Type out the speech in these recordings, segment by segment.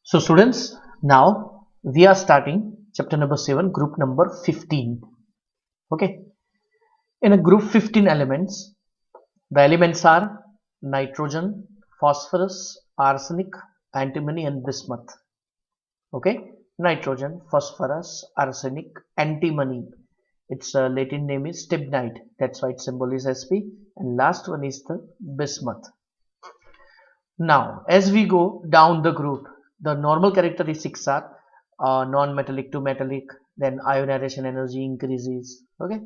So students, now we are starting chapter number 7, group number 15. Okay. In a group 15 elements, the elements are nitrogen, phosphorus, arsenic, antimony and bismuth. Okay. Nitrogen, phosphorus, arsenic, antimony. Its Latin name is stibnite. That's why its symbol is Sp. And last one is the bismuth. Now, as we go down the group, the normal characteristics are non-metallic to metallic, then ionization energy increases. Okay,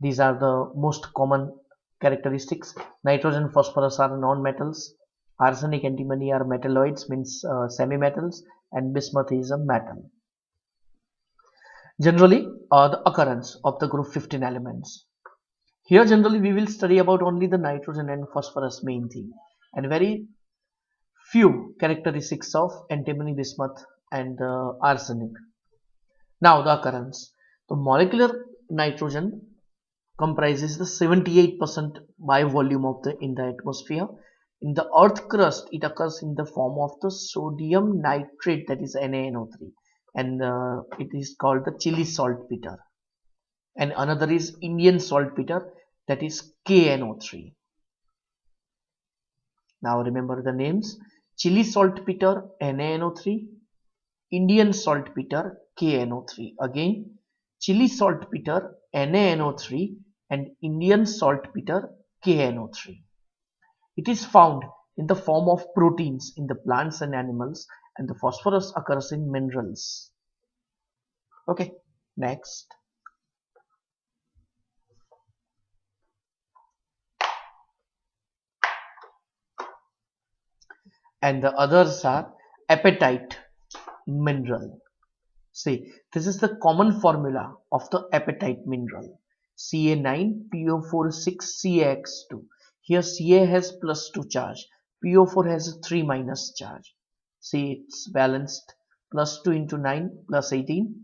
these are the most common characteristics. Nitrogen, phosphorus are non-metals. Arsenic, antimony are metalloids, means semi-metals, and bismuth is a metal. Generally, the occurrence of the group 15 elements. Here, generally, we will study about only the nitrogen and phosphorus main thing, and very few characteristics of antimony, bismuth and arsenic. Now the occurrence. The molecular nitrogen comprises the 78% by volume of in the atmosphere. In the earth crust, it occurs in the form of the sodium nitrate, that is NaNO3, and it is called the Chile saltpeter. And another is Indian saltpeter, that is KNO3. Now remember the names: Chile saltpeter NaNO3, Indian saltpeter KNO3. Again, Chile saltpeter NaNO3 and Indian saltpeter KNO3. It is found in the form of proteins in the plants and animals, and the phosphorus occurs in minerals. Okay, next. And the others are apatite mineral. See, this is the common formula of the apatite mineral: Ca9PO4 6CaX2. Here Ca has +2 charge, PO4 has a 3 minus charge. See, it's balanced: +2 into 9 +18,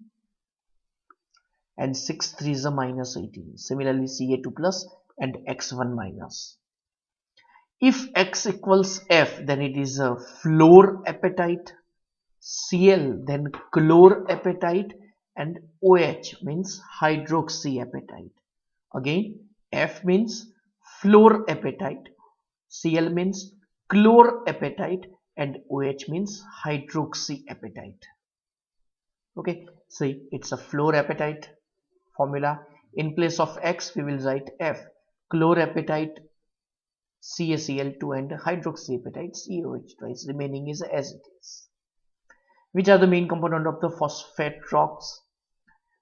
and 6 3 is a -18. Similarly, Ca2 plus and X1 minus. If X equals F, then it is a fluorapatite. Cl, then chlorapatite, and OH means hydroxyapatite. Again, F means fluorapatite, Cl means chlorapatite, and OH means hydroxyapatite. Okay, see, it's a fluorapatite formula. In place of X, we will write F, chlorapatite CaCl2, and hydroxyapatite COH twice. Remaining is as it is. Which are the main component of the phosphate rocks?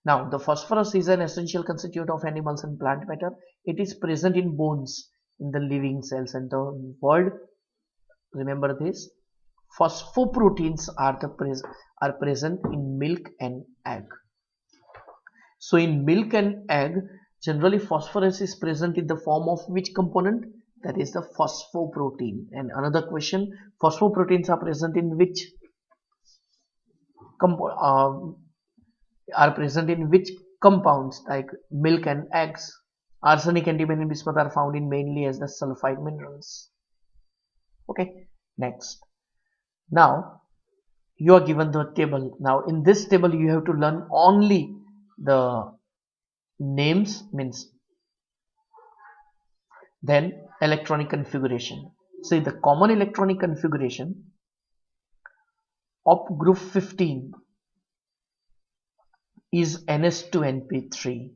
Now, the phosphorus is an essential constituent of animals and plant matter. It is present in bones in the living cells, and the word, remember this, phosphoproteins are present in milk and egg. So in milk and egg, generally phosphorus is present in the form of which component? That is the phosphoprotein. And another question, phosphoproteins are present in which compounds, like milk and eggs? Arsenic, antimony and bismuth are found in mainly as the sulfide minerals. Okay, next. Now you are given the table. Now in this table you have to learn only the names, means then electronic configuration. See, the common electronic configuration of group 15 is Ns2Np3.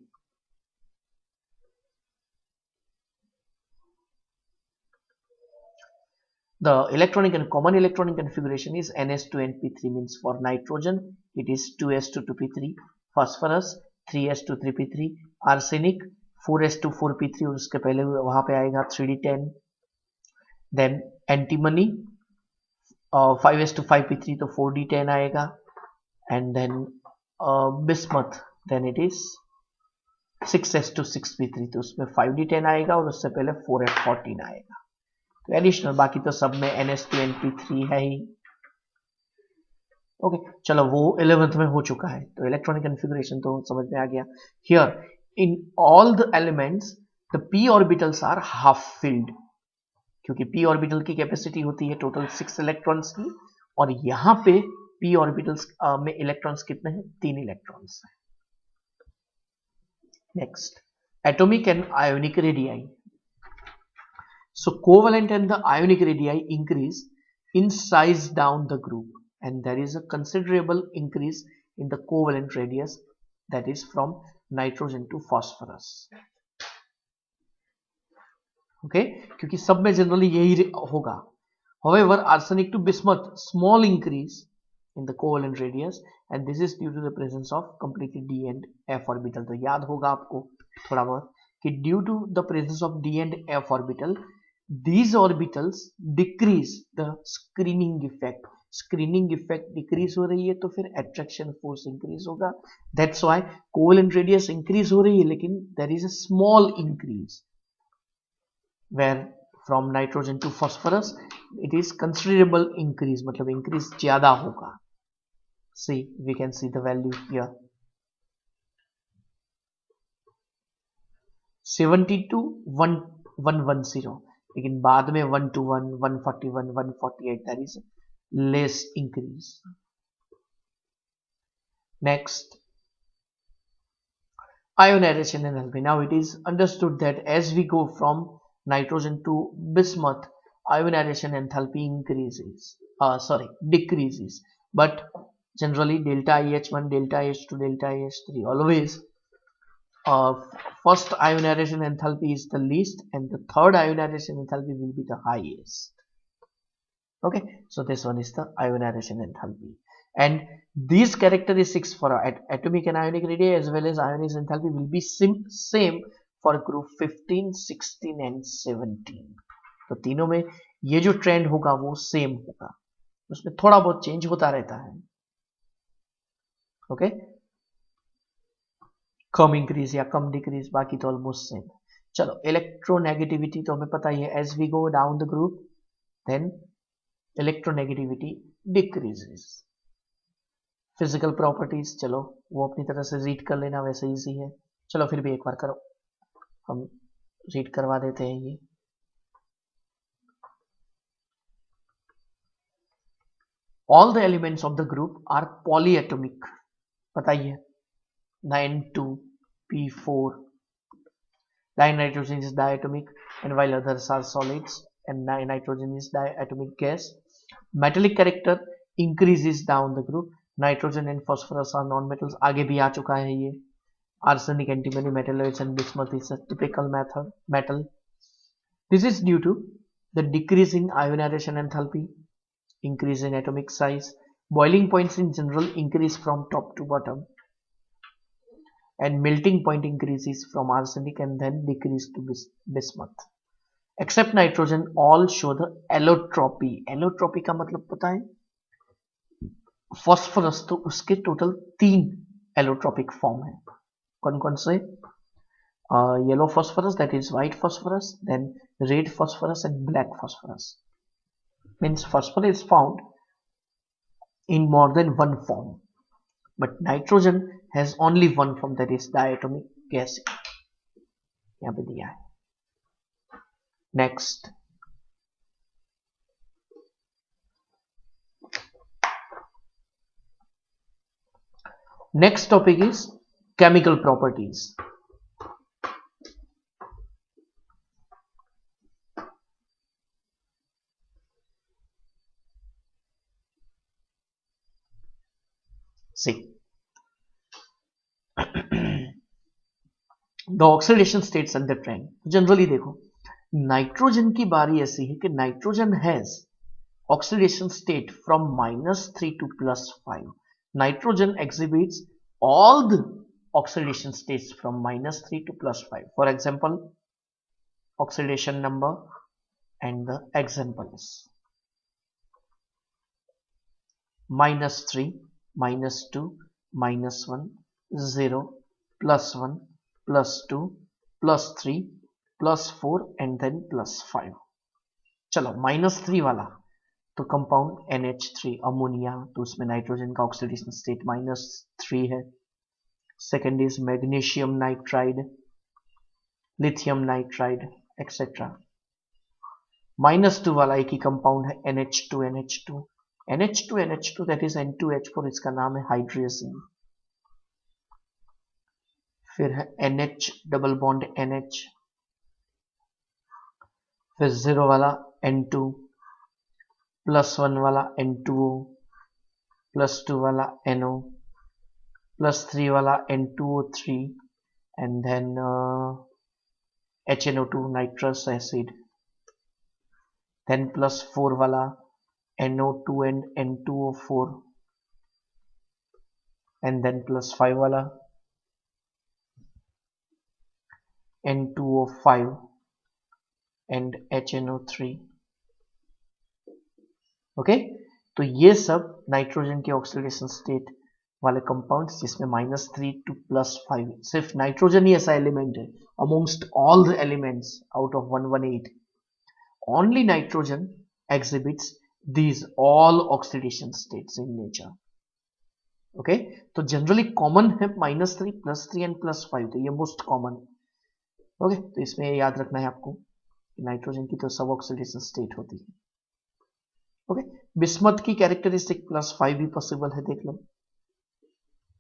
The common electronic configuration is Ns2Np3, means for nitrogen it is 2s2 phosphorus 3s2 arsenic 4s2 और उसके पहले वहां पे आएगा 3d10, then antimony 5s2 तो 4d10 आएगा, and then bismuth, then it is 6s2 तो उसमें 5d10 आएगा और उससे पहले 4f14 आएगा. तो एडिशनल, बाकी तो सब में Ns2Np3 है ही. ओके, चलो वो 11th में हो चुका है, तो इलेक्ट्रॉनिक कॉन्फ़िगरेशन तो समझ में आ गया. Here in all the elements the p orbitals are half filled, क्योंकि p ऑर्बिटल की कैपेसिटी होती है टोटल 6 इलेक्ट्रॉन्स की, और यहाँ पे p ऑर्बिटल्स में इलेक्ट्रॉन्स कितने हैं? 3 इलेक्ट्रॉन्स हैं. Next, atomic and ionic radii. So covalent and the ionic radii increase in size down the group, and there is a considerable increase in the covalent radius, that is from nitrogen to phosphorus. Okay, क्योंकि सब में generally यही होगा. However, arsenic to bismuth, small increase in the covalent radius, and this is due to the presence of completely d and f orbital. तो याद होगा आपको थोड़ा बहुत कि due to the presence of d and f orbital, these orbitals decrease the screening effect. Screening effect decrease हो रही है तो फिर attraction force increase होगा. That's why covalent radius increase हो रही है, लेकिन there is a small increase where from nitrogen to phosphorus it is considerable increase, मतलब increase ज्यादा होगा. See, we can see the value here. 70 to 110, लेकिन बाद में 121, 141, 148, that is less increase. Next, ionization enthalpy. Now it is understood that as we go from nitrogen to bismuth, ionization enthalpy decreases, but generally delta IH1, delta IH2, delta IH3 always first ionization enthalpy is the least and the third ionization enthalpy will be the highest. Okay, so this one is the ionization enthalpy, and these characteristics for atomic and ionic radii as well as ionization enthalpy will be same for group 15, 16 and 17. तो तीनों में ये जो trend होगा वो same होगा, उसमें थोड़ा बहुत चेंज होता रहता है. ओके, कम इंक्रीज या कम डिक्रीज, बाकी तो ऑलमोस्ट सेम. चलो, इलेक्ट्रोनेगेटिविटी तो हमें पता ही है, as we go down the group then electronegativity decreases. Physical properties चलो वो अपनी तरह से रीड कर लेना, वैसे इजी है. चलो फिर भी एक बार करो, हम रीड करवा देते हैं. ये all the elements of the group are polyatomic. बताइए, 9,2p4. Dinitrogen is diatomic, and while others are solids, and nitrogen is diatomic gas. Metallic character increases down the group. Nitrogen and phosphorus are non-metals. आगे भी आ चुका है ये. Arsenic, antimony, metalloids and bismuth is a typical metal. This is due to the decrease in ionization enthalpy, increase in atomic size. Boiling points in general increase from top to bottom, and melting point increases from arsenic and then decrease to bismuth. Except nitrogen, all show the allotropy. Allotropy का मतलब पता है? Phosphorus तो उसके total 3 allotropic form है. कौन कौन से? Yellow phosphorus, that is white phosphorus, then red phosphorus and black phosphorus. Means phosphorus is found in more than one form, but nitrogen has only one form, that is diatomic gas. यहाँ पे दिया है. Next, next topic is chemical properties. See, the oxidation states and the trend. Generally देखो, nitrogen की बारी ऐसी है कि nitrogen has oxidation state from -3 to +5. Nitrogen exhibits all the oxidation states from -3 to +5. For example, oxidation number and the examples: -3, -2, -1, 0, +1, +2, +3, +4 and then +5. चलो, -3 वाला तो compound NH3 ammonia, तो उसमें नाइट्रोजन का ऑक्सीडेशन स्टेट -3 है. Second is magnesium nitride, lithium nitride etcetera. -2 वाला एक ही compound है NH2NH2, NH2 that is N2H4 इसका नाम है हाइड्रेसिन, फिर है NH डबल बॉन्ड NH, फिर 0 वाला N2, +1 वाला N2O, +2 वाला NO, +3 वाला N2O3 and then HNO2 nitrous acid, then +4 वाला NO2 and N2O4 and then +5 वाला N2O5 and HNO3. ओके, तो ये सब नाइट्रोजन के ऑक्सीडेशन स्टेट वाले कंपाउंड्स जिसमें -3 to +5, सिर्फ नाइट्रोजन ही ऐसा एलिमेंट है amongst all the elements out of 118, only nitrogen exhibits these all oxidation states in nature. Okay, तो जनरली कॉमन है -3, +3 एंड +5, तो ये मोस्ट कॉमन है। ओके, तो इसमें याद रखना है आपको कि नाइट्रोजन की तो सब ऑक्सीडेशन स्टेट होती है। ओके, बिस्मथ की कैरेक्टरिस्टिक +5 भी पॉसिबल है, देख लो।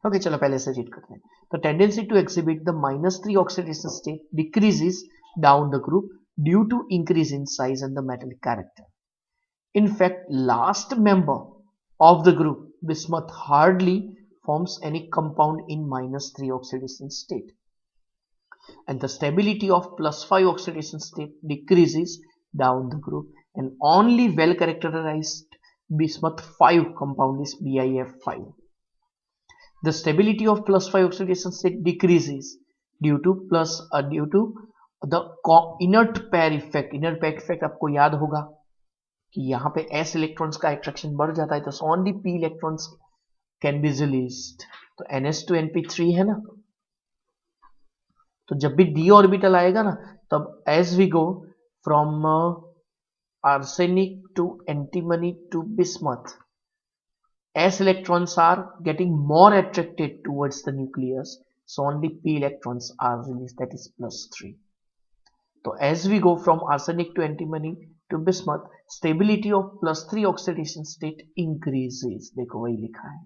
ओके, चलो पहले से रीड करते हैं। तो tendency to exhibit the -3 oxidation state decreases down the group due to increase in size and the metallic character. In fact, last member of the group, bismuth, hardly forms any compound in -3 oxidation state, and the stability of +5 oxidation state decreases down the group, and only well characterized bismuth 5 compound is BiF5. The stability of +5 oxidation state decreases due to the inert pair effect. Inert pair effect आपको याद होगा कि यहाँ पे s electrons का attraction बढ़ जाता है, तो only p electrons can be released. तो NH2 है ना, तो जब भी d ऑर्बिटल आएगा ना, तब as we go from arsenic to antimony to bismuth, s electrons are getting more attracted towards the nucleus, so only p electrons are released, that is +3. तो as we go from arsenic to antimony to bismuth, stability of +3 oxidation state increases, देखो वही लिखा है।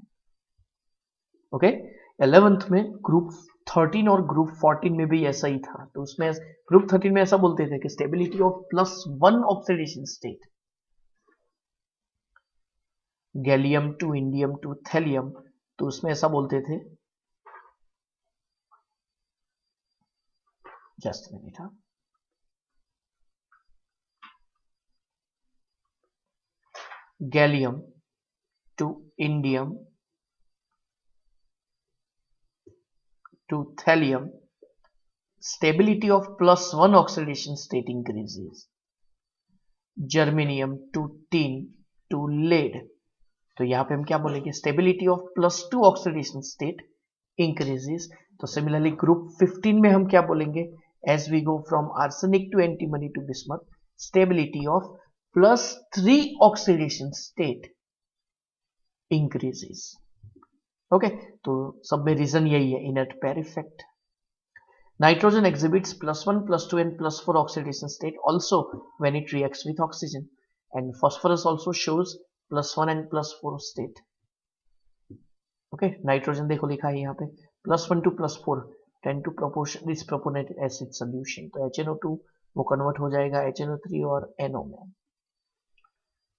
Okay, 11th में group 13 और group 14 में भी ऐसा ही था, तो उसमें ग्रुप 13 में ऐसा बोलते थे कि stability of +1 oxidation state, gallium to indium to thallium, तो उसमें ऐसा बोलते थे, जस्ट मिनट, हाँ, gallium to indium to thallium, stability of +1 oxidation state increases. Germanium to tin to lead, तो यहाँ पे हम क्या बोलेंगे, stability of +2 oxidation state increases. तो similarly group 15 में हम क्या बोलेंगे, as we go from arsenic to antimony to bismuth, stability of +3 oxidation state increases. Okay, तो सब में रीजन यही है, inert pair effect. Nitrogen exhibits +1, +2 and +4 oxidation state also when it reacts with oxygen, and phosphorus also shows +1 and +4 state. Okay, nitrogen देखो लिखा है यहाँ पे +1 to +4 tend to disproportionate acid solution, तो HNO2 वो कन्वर्ट हो जाएगा HNO3 और NO में।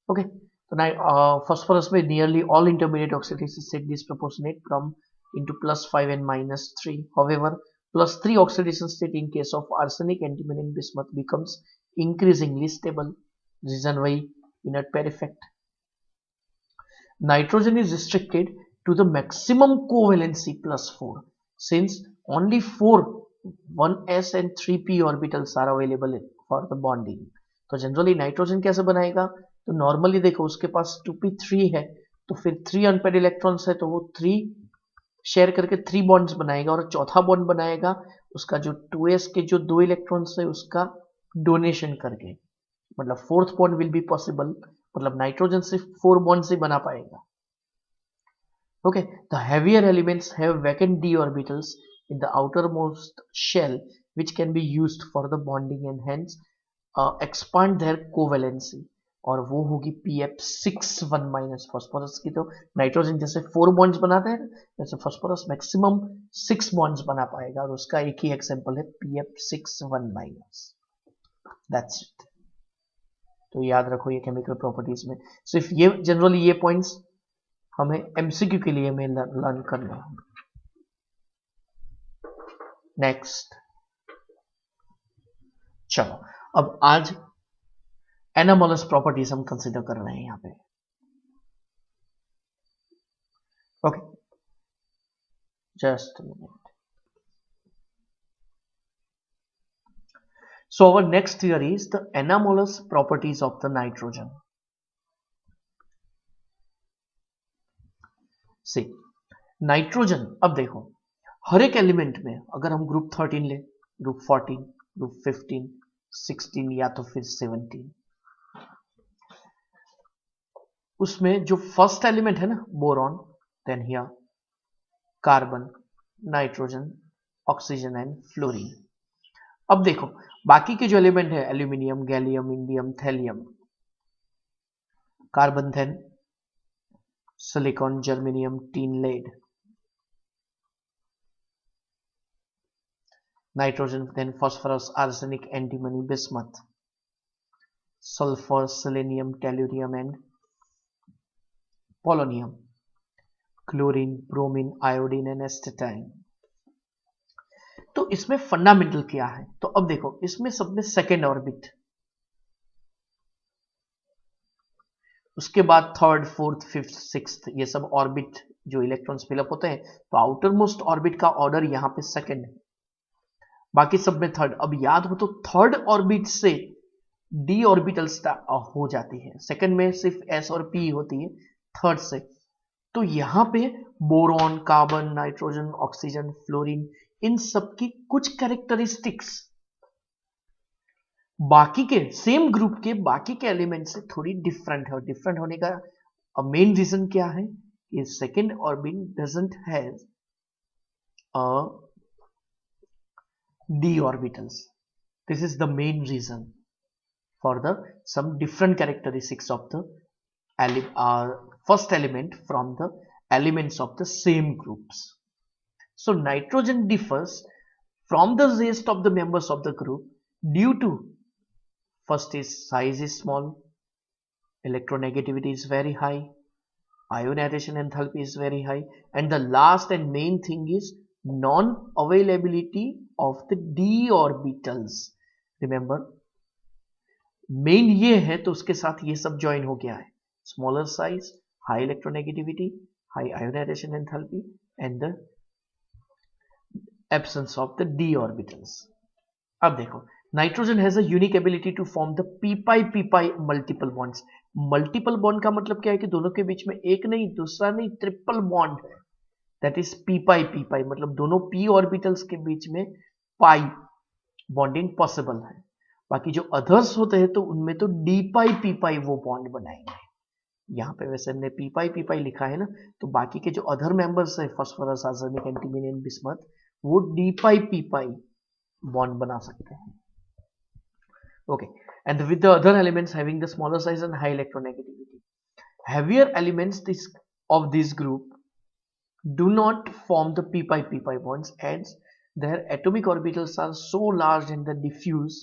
ओके, तो phosphorus में nearly all intermediate oxidation state disproportionate from into +5 and -3. However, +3 oxidation state in case of arsenic, antimony and bismuth becomes increasingly stable. Reason why inert pair effect. Nitrogen is restricted to the maximum covalency +4 since only 4 1s and 3p orbitals are available for the bonding. तो generally nitrogen कैसे बनाएगा, तो normally देखो उसके पास 2p3 है, तो फिर 3 unpaired electrons है, तो वो 3 शेयर करके 3 बॉन्ड्स बनाएगा, और चौथा बॉन्ड बनाएगा उसका जो 2s के जो 2 इलेक्ट्रॉन्स है उसका डोनेशन करके, मतलब fourth bond will be possible, मतलब नाइट्रोजन सिर्फ 4 बॉन्ड से बना पाएगा। Okay, the heavier elements have vacant d orbitals in the outermost shell which can be used for the bonding and hence expand their covalency. और वो होगी PF6 1 phosphorus की। तो नाइट्रोजन जैसे 4 बॉन्ड्स बनाता है जैसे फास्फोरस मैक्सिमम 6 बॉन्ड्स बना पाएगा, और उसका एक ही एग्जांपल है PF6 1। That's it. तो याद रखो ये केमिकल प्रॉपर्टीज में सिर्फ ये जनरली ये पॉइंट्स हमें एमसीक्यू के लिए हमें लर्न करना है। नेक्स्ट, चलो अब आज एनामोलस प्रॉपर्टीज हम कंसीडर कर रहे हैं यहां पे। Okay, just minute. So our next theory is the anomalous properties of the nitrogen. See, nitrogen, अब देखो हर एक एलिमेंट में अगर हम ग्रुप 13 ले, ग्रुप 14, ग्रुप 15, 16 या तो फिर 17, उसमें जो फर्स्ट एलिमेंट है ना boron, then here carbon, nitrogen, oxygen and fluorine. अब देखो बाकी के जो एलिमेंट है aluminium, gallium, indium, thallium, carbon, then silicon, germanium, tin, lead, nitrogen, then phosphorus, arsenic, antimony, bismuth, sulphur, selenium, tellurium and polonium, chlorine, bromine, iodine and astatine. तो इसमें fundamental क्या है? तो अब देखो इसमें सब में सेकेंड ऑर्बिट, उसके बाद थर्ड, फोर्थ, फिफ्थ, सिक्स्थ, ये सब ऑर्बिट जो इलेक्ट्रॉन्स फिलअप होते हैं, तो आउटर मोस्ट ऑर्बिट का ऑर्डर यहां पे सेकेंड है, बाकी सब में थर्ड। अब याद हो तो थर्ड ऑर्बिट से डी ऑर्बिटल हो जाती है, सेकेंड में सिर्फ एस और पी होती है, थर्ड से। तो यहां पे boron, carbon, nitrogen, oxygen, fluorine, इन सब की कुछ कैरेक्टरिस्टिक्स बाकी के सेम ग्रुप के बाकी के एलिमेंट से थोड़ी डिफरेंट है, और डिफरेंट होने का मेन रीजन क्या है कि second orbit doesn't have a D orbitals. This is the main reason for the some different characteristics of the first element from the elements of the same groups. So nitrogen differs from the rest of the members of the group due to first is size is small, electronegativity is very high, ionization enthalpy is very high, and the last and main thing is non-availability of the d orbitals. Remember, main ये है तो उसके साथ ये सब join हो गया है, smaller size, high electronegativity, high ionisation enthalpy and the absence of the d orbitals. अब देखो nitrogen has a unique ability to form the p-pi multiple bonds. Multiple bond का मतलब क्या है कि दोनों के बीच में एक नहीं, दूसरा नहीं, triple bond, that is p-pi, मतलब दोनों p ऑर्बिटल्स के बीच में पाई बॉन्डिंग पॉसिबल है। बाकी जो अदर्स होते हैं तो उनमें तो d-pi वो बॉन्ड बनाएंगे। यहाँ पे वैसे हमने p-pi लिखा है ना, तो बाकी के जो अदर मेंबर्स है phosphorus, arsenic, antimony and bismuth, वो d-pi बॉन्ड बना सकते हैं। Okay, and with the other elements having the smaller size and high electronegativity, heavier elements of this group do not form the p-pi bonds, as their atomic orbitals are so large and diffuse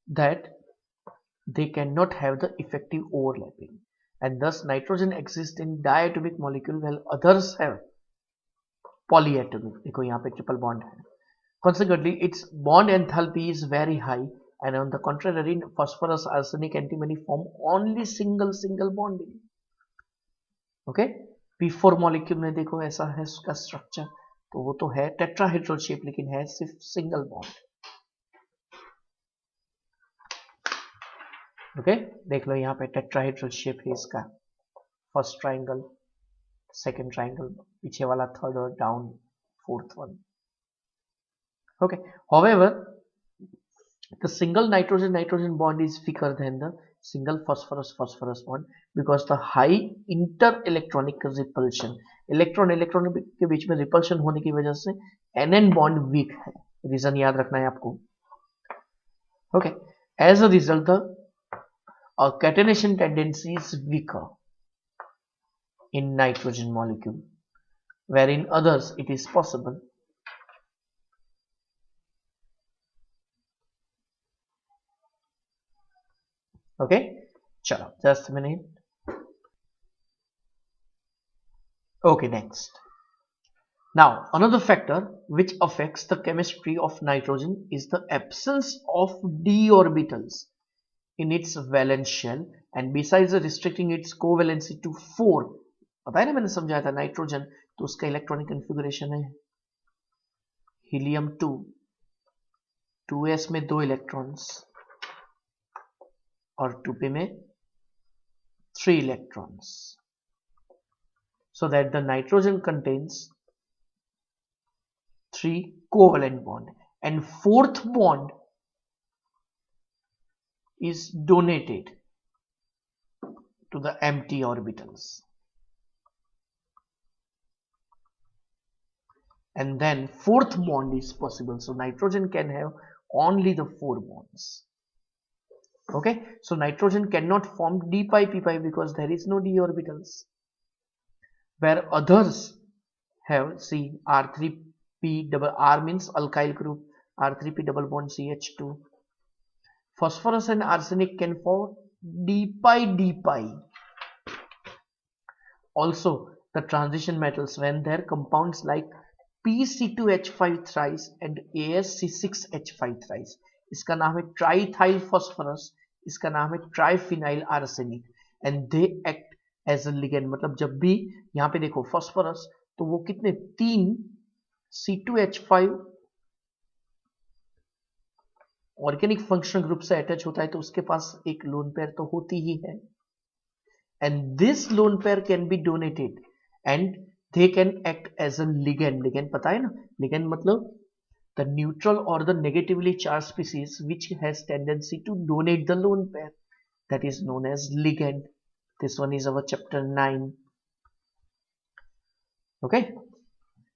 that they cannot have the effective overlapping, and thus nitrogen exists in diatomic molecule while others have polyatomic. देखो यहाँ पे triple bond है, consequently its bond enthalpy is very high, and on the contrary phosphorus, arsenic, antimony form only single bonding. Okay, p4 molecule में देखो ऐसा है उसका structure, तो वो तो है टेट्राहेड्रल शेप लेकिन है सिर्फ सिंगल बॉन्ड। ओके, देख लो यहाँ पे टेट्राहेड्रल शेप है इसका, फर्स्ट ट्राइंगल, सेकंड ट्राइंगल, पीछे वाला थर्ड और down fourth one. Okay, however, the single nitrogen bond is thicker than the single phosphorus bond because the high inter-electronic repulsion, electron के बीच में रिपल्शन होने की वजह से NN बॉन्ड वीक है। रीजन याद रखना है आपको। Okay, as a result the a catenation tendency is weaker in nitrogen molecule, where in others it is possible. Okay, chalo, just a minute. Okay, next. Now, another factor which affects the chemistry of nitrogen is the absence of d orbitals in its valence shell, and besides restricting its covalency to 4, पता है ना, मैंने समझाया था nitrogen तो उसका electronic configuration है helium 2, 2s में 2 इलेक्ट्रॉन्स और 2p में 3 electrons, so that the nitrogen contains 3 covalent bond, and fourth bond is donated to the empty orbitals, and then fourth bond is possible. So nitrogen can have only the 4 bonds. Okay, so nitrogen cannot form d pi p pi because there is no d orbitals, where others have, see, R3p double R means alkyl group, R3p double bond CH2. Phosphorus and arsenic can form d pi d pi. Also, the transition metals, when their compounds like PC2H5 thrice and AsC6H5 thrice, इसका नाम है triethyl phosphorus, इसका नाम है triphenyl arsenic, and they act as a ligand. मतलब जब भी यहाँ पे देखो फॉस्फोरस, तो वो कितने 3 C2H5 ऑर्गेनिक फंक्शनल ग्रुप से अटैच होता है, तो उसके पास एक लोन पेयर तो होती ही है, and this lone pair can be donated and they can act as a ligand. Ligand पता है ना, ligand मतलब the neutral or the negatively charged species which has tendency to donate the lone pair, that is known as ligand. This one is our chapter 9. Okay,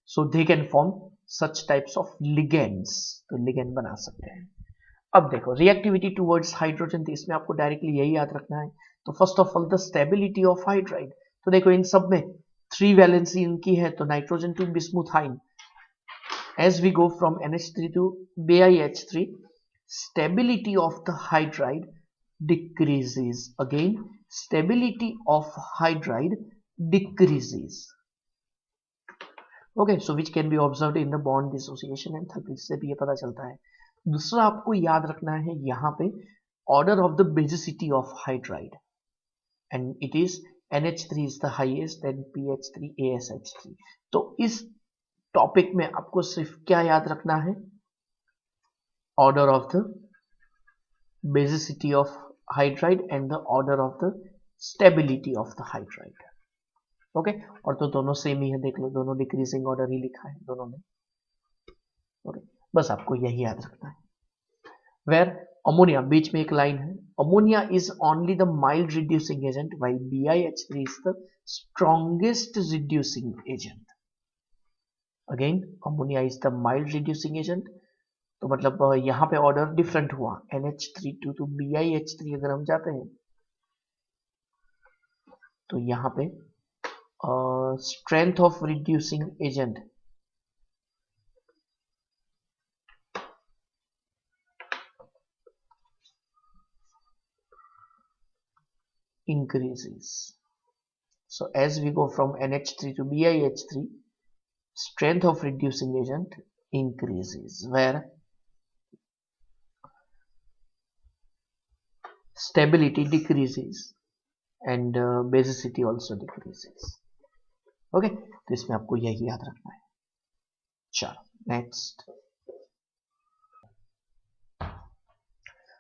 so they can form such types of ligands, तो ligand बना सकते हैं. अब देखो reactivity towards hydrogen, तो इसमें आपको directly यही याद रखना है. तो first of all the stability of hydride, तो देखो इन सब में 3 वैलेंसी इनकी है, तो nitrogen to bismuthine, as we go from NH3 to BiH3, stability of the hydride decreases. Again, stability of hydride decreases. Okay, so which can be observed in the bond dissociation and therapy, से भी ये पता चलता है. दूसरा आपको याद रखना है यहाँ पे order of the basicity of hydride, and it is NH3 is the highest, then PH3, ASH3. तो इस टॉपिक में आपको सिर्फ क्या याद रखना है, order of the basicity of hydride and the order of the stability of the hydride. Okay, और तो दोनों सेम ही है, देख लो दोनों डिक्रीजिंग ऑर्डर ही लिखा है दोनों में. ओके, बस आपको यही याद रखना है. वेयर अमोनिया, बीच में एक लाइन है, ammonia is only the mild reducing agent while BiH3 is the strongest reducing agent. Again ammonia is the mild reducing agent, तो मतलब यहाँ पे ऑर्डर डिफरेंट हुआ, NH3 to BiH3 अगर हम जाते हैं तो यहाँ पे strength of reducing agent increases. So as we go from NH3 to BiH3, strength of reducing agent increases, where stability decreases and basicity also decreases. Okay, तो इसमें आपको यही याद रखना है. चलो next.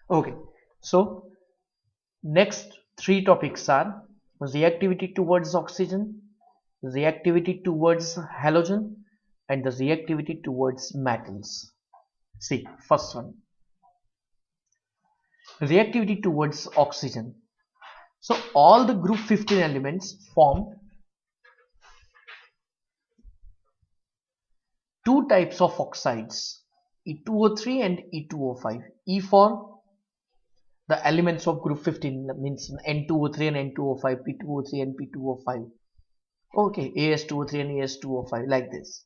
Okay, so next 3 topics are reactivity towards oxygen, reactivity towards halogen, and the reactivity towards metals. See, first one, reactivity towards oxygen. So all the group 15 elements form 2 types of oxides, E2O3 and E2O5. E for the elements of group 15 means N2O3 and N2O5, P2O3 and P2O5. Okay, AS2O3 and AS2O5, like this.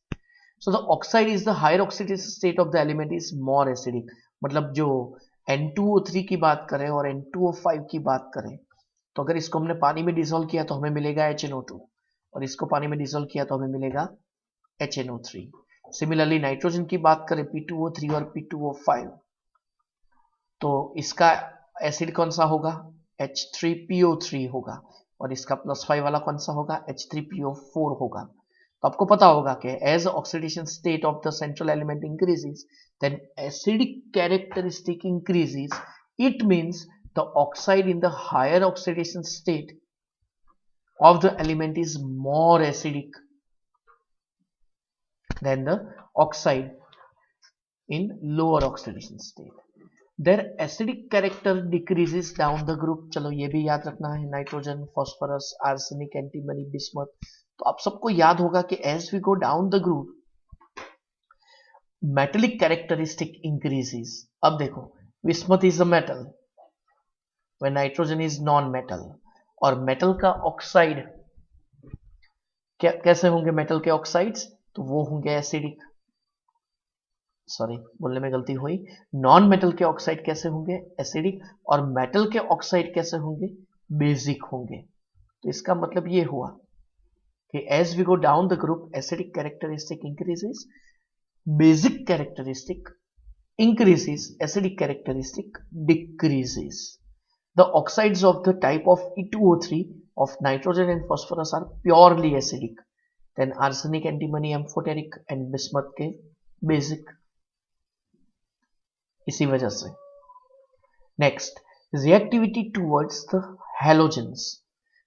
So the oxide is the higher oxidation state of the element is more acidic. मतलब जो N2O3 की बात करें और N2O5 की बात करें, तो अगर इसको हमने पानी में डिसॉल्व किया तो हमें मिलेगा HNO2, और इसको पानी में डिसॉल्व किया तो हमें मिलेगा HNO3. सिमिलरली नाइट्रोजन की बात करें P2O3 और P2O5, तो इसका एसिड कौन सा होगा? H3PO3 होगा, और इसका +5 वाला कौन सा होगा? H3PO4 होगा. तो आपको पता होगा कि as oxidation state of the central element increases then acidic characteristic increases. It means the oxide in the higher oxidation state of the element is more acidic than the oxide in lower oxidation state. Their acidic character decreases down the group. चलो ये भी याद रखना है, nitrogen, phosphorus, arsenic, antimony, bismuth. तो आप सबको याद होगा कि as we go down the group metallic characteristic increases. अब देखो, bismuth is a metal when nitrogen is non-metal, और मेटल का ऑक्साइड कैसे होंगे? मेटल के ऑक्साइड्स तो वो होंगे एसिडिक. सॉरी, बोलने में गलती हुई. नॉन मेटल के ऑक्साइड कैसे होंगे? एसिडिक. और मेटल के ऑक्साइड कैसे होंगे? बेसिक होंगे. तो इसका मतलब ये हुआ कि as we go down the group acidic characteristic increases, basic characteristic increases, acidic characteristic decreases. The oxides of the type of E2O3 of nitrogen and phosphorus are purely acidic. Then arsenic, antimony, amphoteric and bismuth के basic. इसी वजह से. Next, reactivity towards the halogens.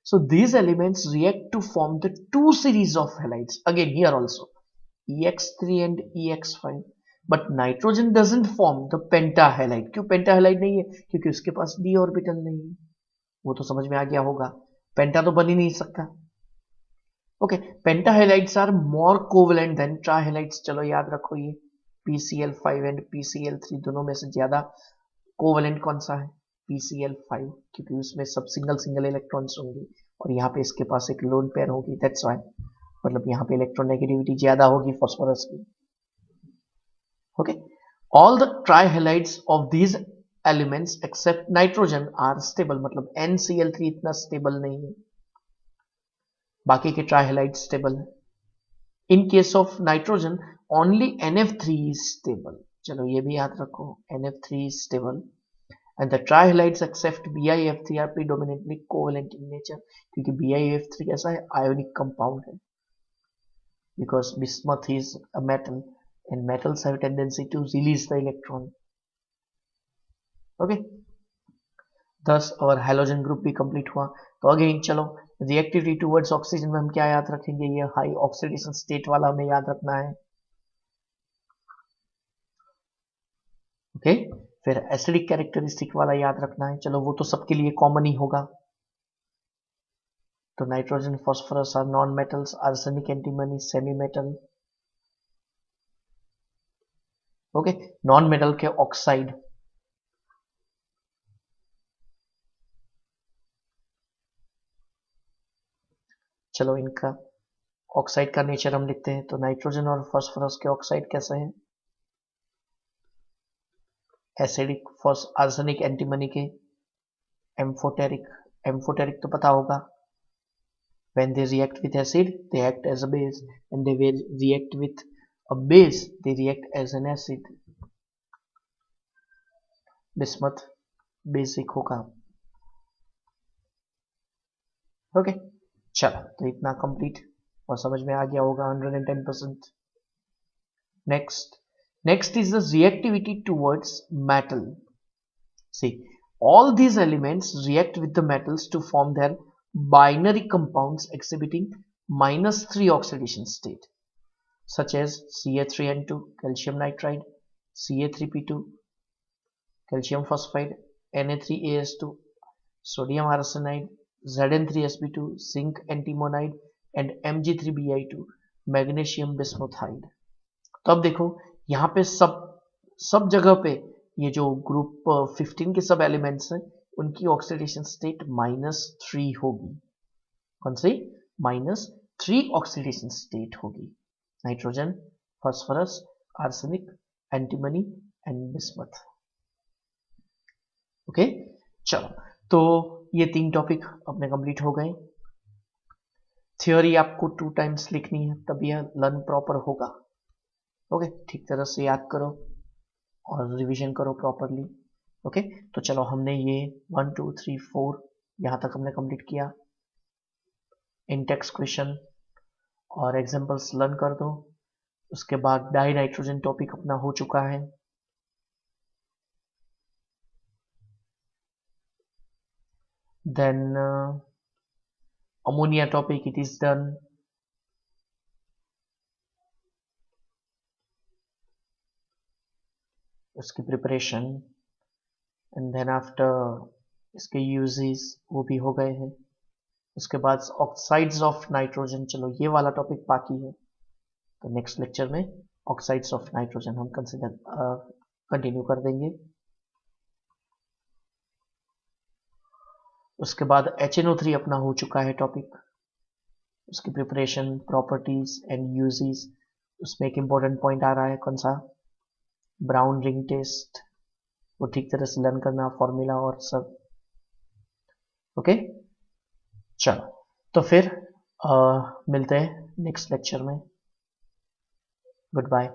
So these elements react to form the two series of halides. Again here also EX3 and EX5. But nitrogen doesn't form the pentahalide. क्यों pentahalide नहीं है? क्योंकि उसके पास d orbital नहीं है. वो तो समझ में आ गया होगा, पेंटा तो बन ही नहीं सकता. Okay, pentahalides are more covalent than trihalides. चलो याद रखो, ये PCl5 एंड PCl3 दोनों में से ज्यादा कोवेलेंट कौन सा है? PCl5, क्योंकि उसमें सब सिंगल इलेक्ट्रॉन्स होंगे और यहाँ पे इसके पास एक लोन पेयर होगी. दैट्स व्हाई, मतलब यहाँ पे इलेक्ट्रोनेगेटिविटी ज्यादा होगी फॉस्फोरस की. Okay, all the trihalides of these elements except nitrogen are stable. मतलब NCl3 इतना स्टेबल नहीं है, बाकी के trihalides stable है. In case of nitrogen only NF3 is stable. चलो ये भी याद रखो, NF3 is stable and the trihalides except BiF3 are predominantly covalent in nature. क्योंकि BiF3 कैसा है? Ionic compound है, because bismuth is a metal and metals have a tendency to release the electron. Okay, thus our halogen group भी complete हुआ. तो again चलो reactivity towards oxygen में हम क्या याद रखेंगे? ये high oxidation state वाला हमें याद रखना है. ओके, फिर acidic characteristic वाला याद रखना है. चलो वो तो सबके लिए कॉमन ही होगा. तो nitrogen, phosphorus are non metals, arsenic, antimony semi metal. Okay, non metal के ऑक्साइड, चलो इनका ऑक्साइड का नेचर हम लिखते हैं. तो नाइट्रोजन और फास्फोरस के ऑक्साइड कैसे हैं? एसिडिक. आर्सेनिक, एंटीमनी के एम्फोटेरिक. एम्फोटेरिक तो पता होगा, when they react with acid they act as a base, and they will react with a base they react as an acid. Bismuth basic होगा. Okay, चलो तो इतना कंप्लीट और समझ में आ गया होगा 110%. Next is the reactivity towards metal. See, all these elements react with the metals to form their binary compounds exhibiting -3 oxidation state, such as Ca3N2 calcium nitride, Ca3P2 calcium phosphide, Na3AS2 sodium arsenide, Zn3sp2 zinc antimonide and Mg3Bi2 magnesium bismuthide. तो अब देखो यहाँ पे सब जगह पे ये जो ग्रुप 15 के सब एलिमेंट्स हैं उनकी ऑक्सीडेशन स्टेट -3 होगी। कौन सी? -3 ऑक्सीडेशन स्टेट होगी। Nitrogen, phosphorus, arsenic, antimony and bismuth. Okay, चलो तो ये 3 टॉपिक अपने कंप्लीट हो गए। थ्योरी आपको 2 टाइम्स लिखनी है तब यह लर्न प्रॉपर होगा। ओके, ठीक तरह से याद करो और रिवीजन करो प्रॉपरली। ओके, तो चलो हमने ये 1 2 3 4 यहाँ तक हमने कंप्लीट किया। इन टेक्स्ट क्वेश्चन और एग्जांपल्स लर्न कर दो। उसके बाद डाई नाइट्रोजन टॉपिक अपना हो चुका है। Then ammonia topic it is done. उसकी प्रिपरेशन एंड देन आफ्टर इसके यूजेस वो भी हो गए हैं। उसके बाद ऑक्साइड्स ऑफ नाइट्रोजन, चलो ये वाला टॉपिक बाकी है, तो नेक्स्ट लेक्चर में ऑक्साइड्स ऑफ नाइट्रोजन हम कंटिन्यू कर देंगे। उसके बाद HNO3 अपना हो चुका है टॉपिक। उसकी प्रिपरेशन, प्रॉपर्टीज एंड यूजेस। उसमें एक इम्पोर्टेंट पॉइंट आ रहा है, कौन सा? ब्राउन रिंग टेस्ट, वो ठीक तरह से लर्न करना, फॉर्मूला और सब। ओके, चलो तो फिर मिलते हैं नेक्स्ट लेक्चर में। Good bye.